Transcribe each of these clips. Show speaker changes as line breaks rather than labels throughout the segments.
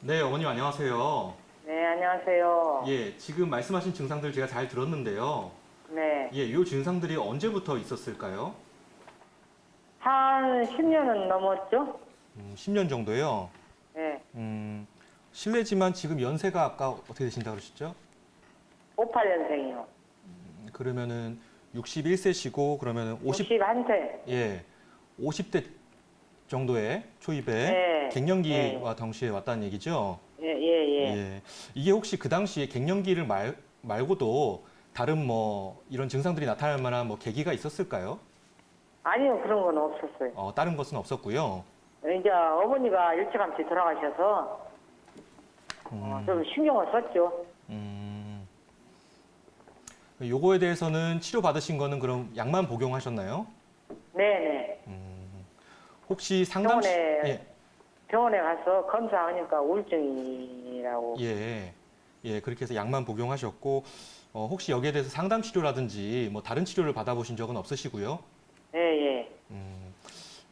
네, 어머님 안녕하세요.
네, 안녕하세요.
예, 지금 말씀하신 증상들 제가 잘 들었는데요.
네,
예, 이 증상들이 언제부터 있었을까요?
한 10년은 넘었죠?
10년 정도요.
네,
실례지만 지금 연세가 아까 어떻게 되신다고 그러셨죠?
58년생이요.
그러면은 61세시고 그러면은
61세.
예, 50대 정도의 초입에
네,
갱년기와 동시에 왔다는 얘기죠?
예, 예, 예.
예. 이게 혹시 그 당시에 갱년기를 말고도 다른 뭐 이런 증상들이 나타날 만한 뭐 계기가 있었을까요?
아니요, 그런 건 없었어요.
다른 것은 없었고요.
이제 어머니가 일찌감치 돌아가셔서 좀 신경을 썼죠.
음, 요거에 대해서는 치료 받으신 거는 그럼 약만 복용하셨나요?
네네.
혹시 상담 예,
병원에 가서 검사하니까 우울증이라고.
예, 예, 그렇게 해서 약만 복용하셨고 혹시 여기에 대해서 상담 치료라든지 뭐 다른 치료를 받아보신 적은 없으시고요?
예, 예.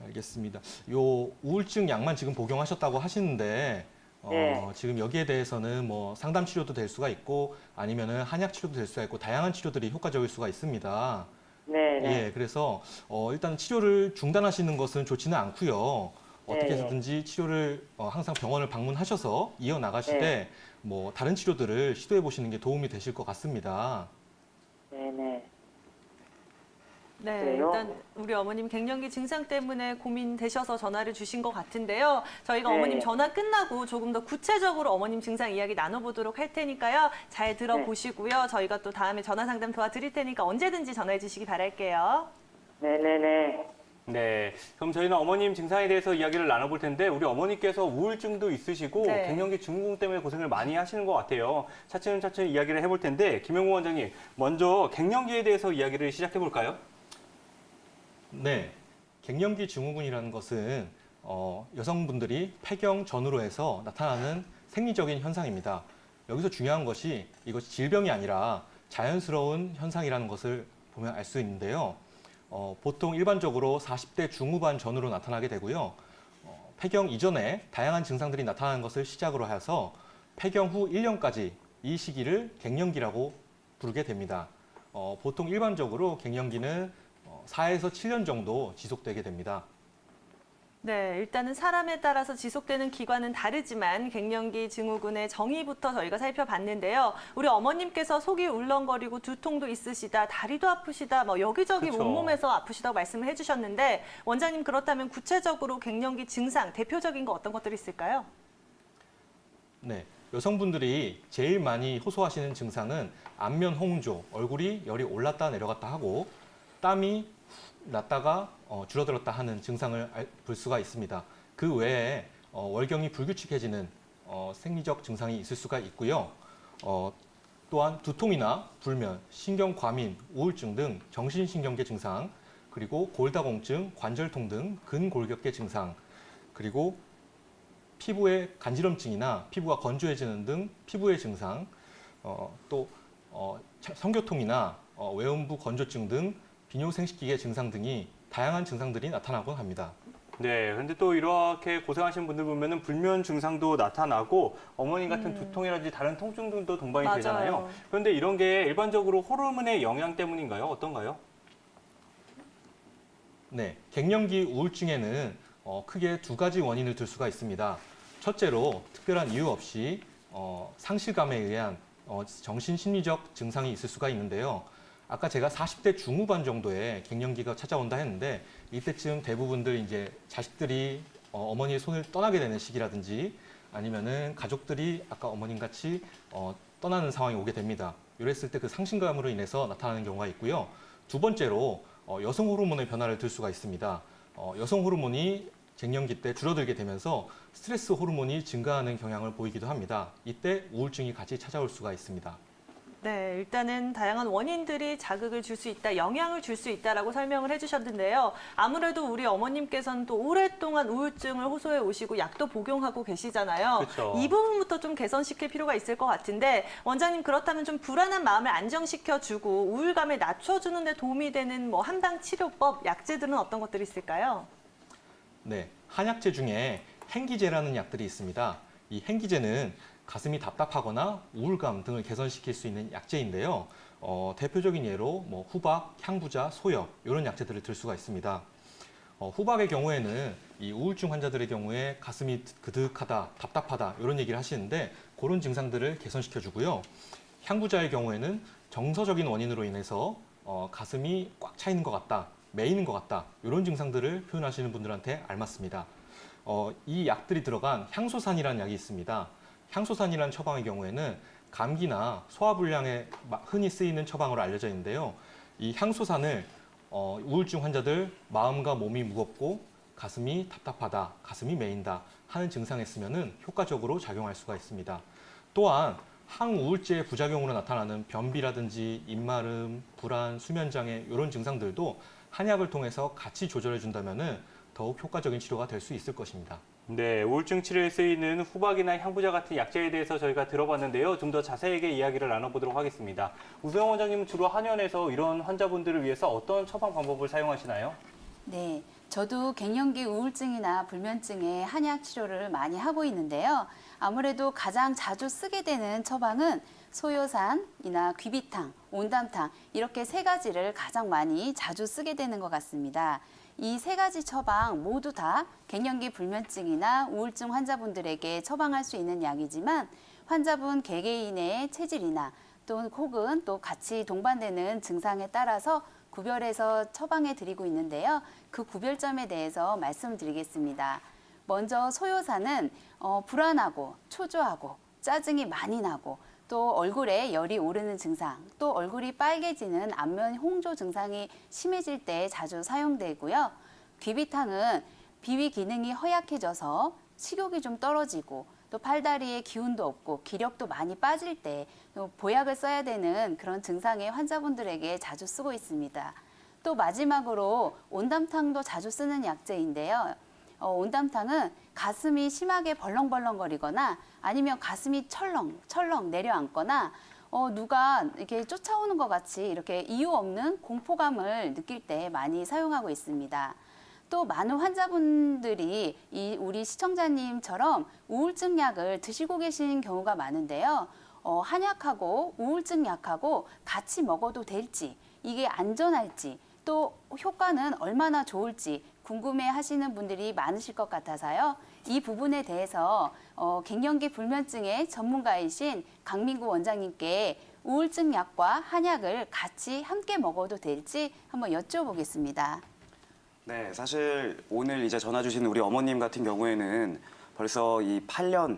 알겠습니다. 요 우울증 약만 지금 복용하셨다고 하시는데
네.
지금 여기에 대해서는 뭐 상담 치료도 될 수가 있고 아니면은 한약 치료도 될 수가 있고 다양한 치료들이 효과적일 수가 있습니다.
네, 네.
예, 그래서 일단 치료를 중단하시는 것은 좋지는 않고요. 어떻게
네,
해서든지 치료를 항상 병원을 방문하셔서 이어나가시되
네.
뭐 다른 치료들을 시도해 보시는 게 도움이 되실 것 같습니다.
네, 네.
네,
그래요?
일단 우리 어머님 갱년기 증상 때문에 고민되셔서 전화를 주신 것 같은데요. 저희가
네.
어머님 전화 끝나고 조금 더 구체적으로 어머님 증상 이야기 나눠보도록 할 테니까요. 잘 들어보시고요. 저희가 또 다음에 전화 상담 도와드릴 테니까 언제든지 전화해 주시기 바랄게요.
네, 네, 네.
네, 그럼 저희는 어머님 증상에 대해서 이야기를 나눠볼 텐데 우리 어머니께서 우울증도 있으시고
네.
갱년기 증후군 때문에 고생을 많이 하시는 것 같아요. 차츰차츰 이야기를 해볼 텐데 김영우 원장님, 먼저 갱년기에 대해서 이야기를 시작해 볼까요?
네, 갱년기 증후군이라는 것은 여성분들이 폐경 전후로 해서 나타나는 생리적인 현상입니다. 여기서 중요한 것이 이것이 질병이 아니라 자연스러운 현상이라는 것을 보면 알 수 있는데요. 보통 일반적으로 40대 중후반 전후로 나타나게 되고요. 폐경 이전에 다양한 증상들이 나타나는 것을 시작으로 해서 폐경 후 1년까지 이 시기를 갱년기라고 부르게 됩니다. 보통 일반적으로 갱년기는 4에서 7년 정도 지속되게 됩니다.
네, 일단은 사람에 따라서 지속되는 기간은 다르지만 갱년기 증후군의 정의부터 저희가 살펴봤는데요. 우리 어머님께서 속이 울렁거리고 두통도 있으시다, 다리도 아프시다, 뭐 여기저기
그쵸.
온몸에서 아프시다고 말씀을 해주셨는데 원장님 그렇다면 구체적으로 갱년기 증상 대표적인 거 어떤 것들이 있을까요?
네, 여성분들이 제일 많이 호소하시는 증상은 안면 홍조, 얼굴이 열이 올랐다 내려갔다 하고 땀이 났다가 줄어들었다 하는 증상을 볼 수가 있습니다. 그 외에 월경이 불규칙해지는 생리적 증상이 있을 수가 있고요. 또한 두통이나 불면, 신경과민, 우울증 등 정신신경계 증상, 그리고 골다공증, 관절통 등 근골격계 증상, 그리고 피부의 간지럼증이나 피부가 건조해지는 등 피부의 증상, 또 성교통이나 외음부 건조증 등 비뇨생식기계 증상 등이 다양한 증상들이 나타나곤 합니다.
네, 근데 또 이렇게 고생하시는 분들 보면은 불면 증상도 나타나고 어머니 같은 두통이라든지 다른 통증 등도 동반이
맞아요.
되잖아요. 그런데 이런 게 일반적으로 호르몬의 영향 때문인가요? 어떤가요?
네, 갱년기 우울증에는 크게 두 가지 원인을 들 수가 있습니다. 첫째로 특별한 이유 없이 상실감에 의한 정신심리적 증상이 있을 수가 있는데요. 아까 제가 40대 중후반 정도의 갱년기가 찾아온다 했는데 이때쯤 대부분들 이제 자식들이 어머니의 손을 떠나게 되는 시기라든지 아니면은 가족들이 아까 어머님 같이 떠나는 상황이 오게 됩니다. 이랬을 때 그 상실감으로 인해서 나타나는 경우가 있고요. 두 번째로 여성 호르몬의 변화를 들 수가 있습니다. 여성 호르몬이 갱년기 때 줄어들게 되면서 스트레스 호르몬이 증가하는 경향을 보이기도 합니다. 이때 우울증이 같이 찾아올 수가 있습니다.
네, 일단은 다양한 원인들이 자극을 줄 수 있다, 영향을 줄 수 있다라고 설명을 해주셨는데요. 아무래도 우리 어머님께서는 또 오랫동안 우울증을 호소해 오시고 약도 복용하고 계시잖아요.
그쵸.
이 부분부터 좀 개선시킬 필요가 있을 것 같은데 원장님 그렇다면 좀 불안한 마음을 안정시켜주고 우울감을 낮춰주는 데 도움이 되는 뭐 한방 치료법, 약제들은 어떤 것들이 있을까요?
네, 한약재 중에 행기제라는 약들이 있습니다. 이 행기제는 가슴이 답답하거나 우울감 등을 개선시킬 수 있는 약제인데요. 대표적인 예로 뭐 후박, 향부자, 소엽 이런 약제들을 들 수가 있습니다. 후박의 경우에는 이 우울증 환자들의 경우에 가슴이 그득하다, 답답하다 이런 얘기를 하시는데 그런 증상들을 개선시켜 주고요. 향부자의 경우에는 정서적인 원인으로 인해서 가슴이 꽉 차 있는 것 같다, 메이는 것 같다 이런 증상들을 표현하시는 분들한테 알맞습니다. 이 약들이 들어간 향소산이라는 약이 있습니다. 향소산이라는 처방의 경우에는 감기나 소화불량에 흔히 쓰이는 처방으로 알려져 있는데요. 이 향소산을 우울증 환자들 마음과 몸이 무겁고 가슴이 답답하다, 가슴이 메인다 하는 증상에 쓰면은 효과적으로 작용할 수가 있습니다. 또한 항우울제의 부작용으로 나타나는 변비라든지 입마름, 불안, 수면장애 이런 증상들도 한약을 통해서 같이 조절해 준다면은 더욱 효과적인 치료가 될 수 있을 것입니다.
네, 우울증 치료에 쓰이는 후박이나 향부자 같은 약제에 대해서 저희가 들어봤는데요. 좀 더 자세하게 이야기를 나눠보도록 하겠습니다. 우수영 원장님은 주로 한의원에서 이런 환자분들을 위해서 어떤 처방 방법을 사용하시나요?
네, 저도 갱년기 우울증이나 불면증의 한약 치료를 많이 하고 있는데요. 아무래도 가장 자주 쓰게 되는 처방은 소요산이나 귀비탕, 온담탕 이렇게 세 가지를 가장 많이 자주 쓰게 되는 것 같습니다. 이 세 가지 처방 모두 다 갱년기 불면증이나 우울증 환자분들에게 처방할 수 있는 약이지만 환자분 개개인의 체질이나 또 혹은 또 같이 동반되는 증상에 따라서 구별해서 처방해 드리고 있는데요. 그 구별점에 대해서 말씀드리겠습니다. 먼저 소요산은 불안하고 초조하고 짜증이 많이 나고 또 얼굴에 열이 오르는 증상, 또 얼굴이 빨개지는 안면 홍조 증상이 심해질 때 자주 사용되고요. 귀비탕은 비위 기능이 허약해져서 식욕이 좀 떨어지고 또 팔다리에 기운도 없고 기력도 많이 빠질 때 보약을 써야 되는 그런 증상의 환자분들에게 자주 쓰고 있습니다. 또 마지막으로 온담탕도 자주 쓰는 약제인데요. 온담탕은 가슴이 심하게 벌렁벌렁거리거나 아니면 가슴이 철렁 내려앉거나 누가 이렇게 쫓아오는 것 같이 이렇게 이유 없는 공포감을 느낄 때 많이 사용하고 있습니다. 또 많은 환자분들이 우리 시청자님처럼 우울증 약을 드시고 계신 경우가 많은데요. 한약하고 우울증 약하고 같이 먹어도 될지, 이게 안전할지, 또 효과는 얼마나 좋을지 궁금해 하시는 분들이 많으실 것 같아서요. 이 부분에 대해서 갱년기 불면증의 전문가이신 강민구 원장님께 우울증 약과 한약을 같이 함께 먹어도 될지 한번 여쭤보겠습니다.
네, 사실 오늘 이제 전화 주신 우리 어머님 같은 경우에는 벌써 이 8년,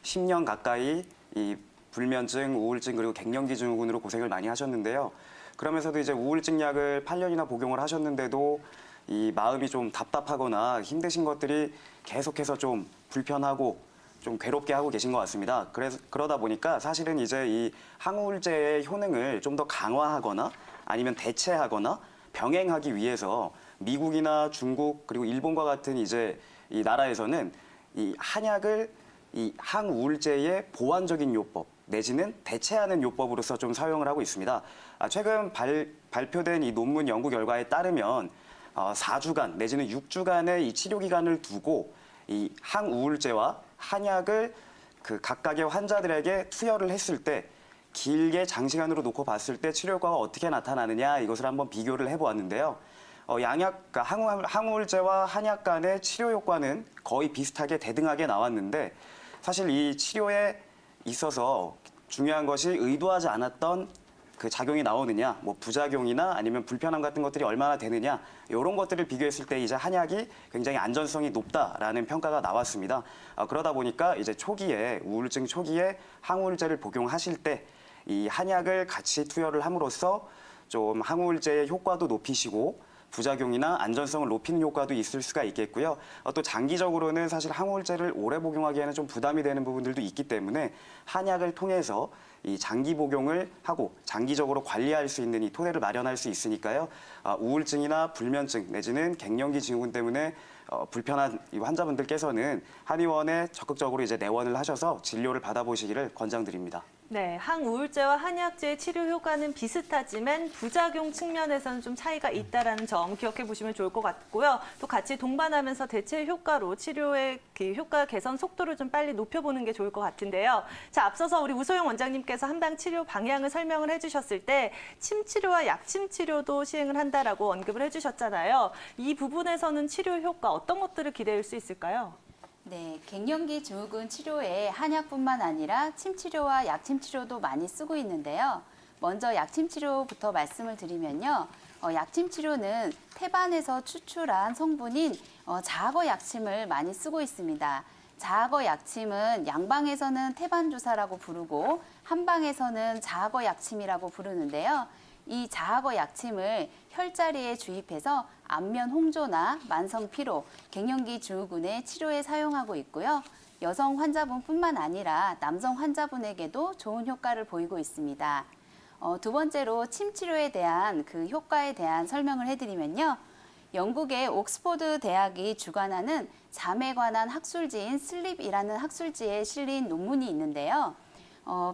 10년 가까이 이 불면증, 우울증 그리고 갱년기 증후군으로 고생을 많이 하셨는데요. 그러면서도 이제 우울증 약을 8년이나 복용을 하셨는데도 이 마음이 좀 답답하거나 힘드신 것들이 계속해서 좀 불편하고 좀 괴롭게 하고 계신 것 같습니다. 그러다 보니까 사실은 이제 이 항우울제의 효능을 좀 더 강화하거나 아니면 대체하거나 병행하기 위해서 미국이나 중국 그리고 일본과 같은 이제 이 나라에서는 이 한약을 이 항우울제의 보완적인 요법 내지는 대체하는 요법으로서 좀 사용을 하고 있습니다. 최근 발표된 이 논문 연구 결과에 따르면 4주간 내지는 6주간의 이 치료 기간을 두고 이 항우울제와 한약을 그 각각의 환자들에게 투여를 했을 때 길게 장시간으로 놓고 봤을 때 치료 효과가 어떻게 나타나느냐 이것을 한번 비교를 해보았는데요. 그러니까 항우울제와 한약 간의 치료 효과는 거의 비슷하게 대등하게 나왔는데 사실 이 치료에 있어서 중요한 것이 의도하지 않았던 그 작용이 나오느냐, 뭐 부작용이나 아니면 불편함 같은 것들이 얼마나 되느냐 이런 것들을 비교했을 때 이제 한약이 굉장히 안전성이 높다라는 평가가 나왔습니다. 그러다 보니까 이제 우울증 초기에 항우울제를 복용하실 때 이 한약을 같이 투여를 함으로써 좀 항우울제의 효과도 높이시고 부작용이나 안전성을 높이는 효과도 있을 수가 있겠고요. 또 장기적으로는 사실 항우울제를 오래 복용하기에는 좀 부담이 되는 부분들도 있기 때문에 한약을 통해서 이 장기 복용을 하고 장기적으로 관리할 수 있는 이 토대를 마련할 수 있으니까요. 우울증이나 불면증 내지는 갱년기 증후군 때문에 불편한 이 환자분들께서는 한의원에 적극적으로 이제 내원을 하셔서 진료를 받아보시기를 권장드립니다.
네, 항우울제와 한약제의 치료 효과는 비슷하지만 부작용 측면에서는 좀 차이가 있다는 점 기억해 보시면 좋을 것 같고요. 또 같이 동반하면서 대체 효과로 치료의 그 효과 개선 속도를 좀 빨리 높여보는 게 좋을 것 같은데요. 자, 앞서서 우리 우소영 원장님께서 한방 치료 방향을 설명을 해주셨을 때 침치료와 약침 치료도 시행을 한다라고 언급을 해주셨잖아요. 이 부분에서는 치료 효과 어떤 것들을 기대할 수 있을까요?
네, 갱년기 증후군 치료에 한약뿐만 아니라 침치료와 약침치료도 많이 쓰고 있는데요. 먼저 약침치료부터 말씀을 드리면요. 약침치료는 태반에서 추출한 성분인 자거 약침을 많이 쓰고 있습니다. 자거 약침은 양방에서는 태반주사라고 부르고 한방에서는 자거 약침이라고 부르는데요. 이 자거 약침을 혈자리에 주입해서 안면 홍조나 만성 피로, 갱년기 증후군의 치료에 사용하고 있고요. 여성 환자분뿐만 아니라 남성 환자분에게도 좋은 효과를 보이고 있습니다. 두 번째로 침 치료에 대한 그 효과에 대한 설명을 해드리면요. 영국의 옥스퍼드 대학이 주관하는 잠에 관한 학술지인 슬립이라는 학술지에 실린 논문이 있는데요.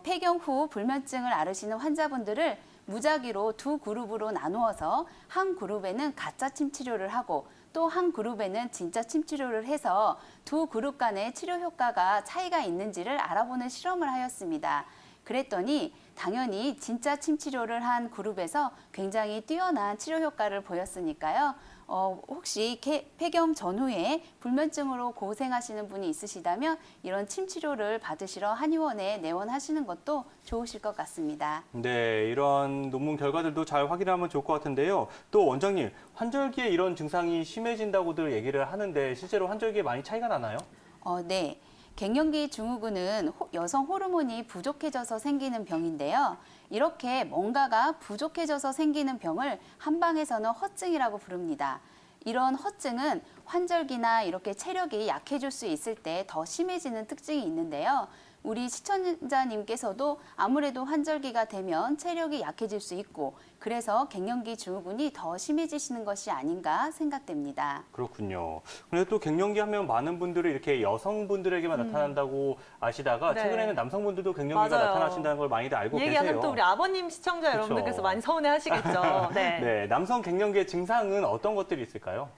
폐경 후 불면증을 앓으시는 환자분들을 무작위로 두 그룹으로 나누어서 한 그룹에는 가짜 침 치료를 하고 또 한 그룹에는 진짜 침 치료를 해서 두 그룹 간의 치료 효과가 차이가 있는지를 알아보는 실험을 하였습니다. 그랬더니 당연히 진짜 침 치료를 한 그룹에서 굉장히 뛰어난 치료 효과를 보였으니까요. 혹시 폐경 전후에 불면증으로 고생하시는 분이 있으시다면 이런 침 치료를 받으시러 한의원에 내원하시는 것도 좋으실 것 같습니다.
네, 이런 논문 결과들도 잘 확인하면 좋을 것 같은데요. 또 원장님, 환절기에 이런 증상이 심해진다고들 얘기를 하는데 실제로 환절기에 많이 차이가 나나요?
네. 갱년기 증후군은 여성 호르몬이 부족해져서 생기는 병인데요. 이렇게 뭔가가 부족해져서 생기는 병을 한방에서는 허증이라고 부릅니다. 이런 허증은 환절기나 이렇게 체력이 약해질 수 있을 때 더 심해지는 특징이 있는데요. 우리 시청자님께서도 아무래도 환절기가 되면 체력이 약해질 수 있고 그래서 갱년기 증후군이 더 심해지시는 것이 아닌가 생각됩니다.
그렇군요. 그런데 또 갱년기 하면 많은 분들이 이렇게 여성분들에게만 나타난다고 아시다가
네.
최근에는 남성분들도 갱년기가
맞아요.
나타나신다는 걸 많이들 알고 계세요.
얘기하면 또 우리 아버님 시청자
그쵸.
여러분들께서 많이 서운해하시겠죠. 네.
네, 남성 갱년기의 증상은 어떤 것들이 있을까요?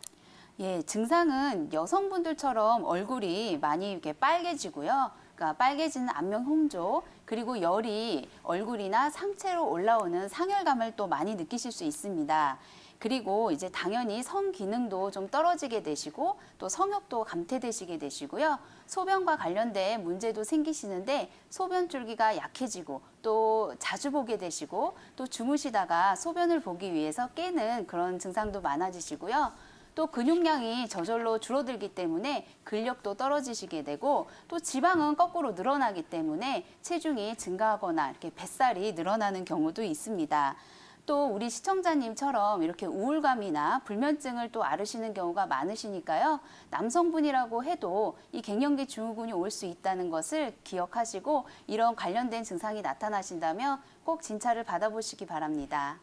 예, 증상은 여성분들처럼 얼굴이 많이 이렇게 빨개지고요. 그러니까 빨개지는 안면 홍조, 그리고 열이 얼굴이나 상체로 올라오는 상열감을 또 많이 느끼실 수 있습니다. 그리고 이제 당연히 성 기능도 좀 떨어지게 되시고 또 성욕도 감퇴되시게 되시고요. 소변과 관련된 문제도 생기시는데 소변 줄기가 약해지고 또 자주 보게 되시고 또 주무시다가 소변을 보기 위해서 깨는 그런 증상도 많아지시고요. 또 근육량이 저절로 줄어들기 때문에 근력도 떨어지시게 되고 또 지방은 거꾸로 늘어나기 때문에 체중이 증가하거나 이렇게 뱃살이 늘어나는 경우도 있습니다. 또 우리 시청자님처럼 이렇게 우울감이나 불면증을 또 앓으시는 경우가 많으시니까요. 남성분이라고 해도 이 갱년기 증후군이 올 수 있다는 것을 기억하시고 이런 관련된 증상이 나타나신다면 꼭 진찰을 받아보시기 바랍니다.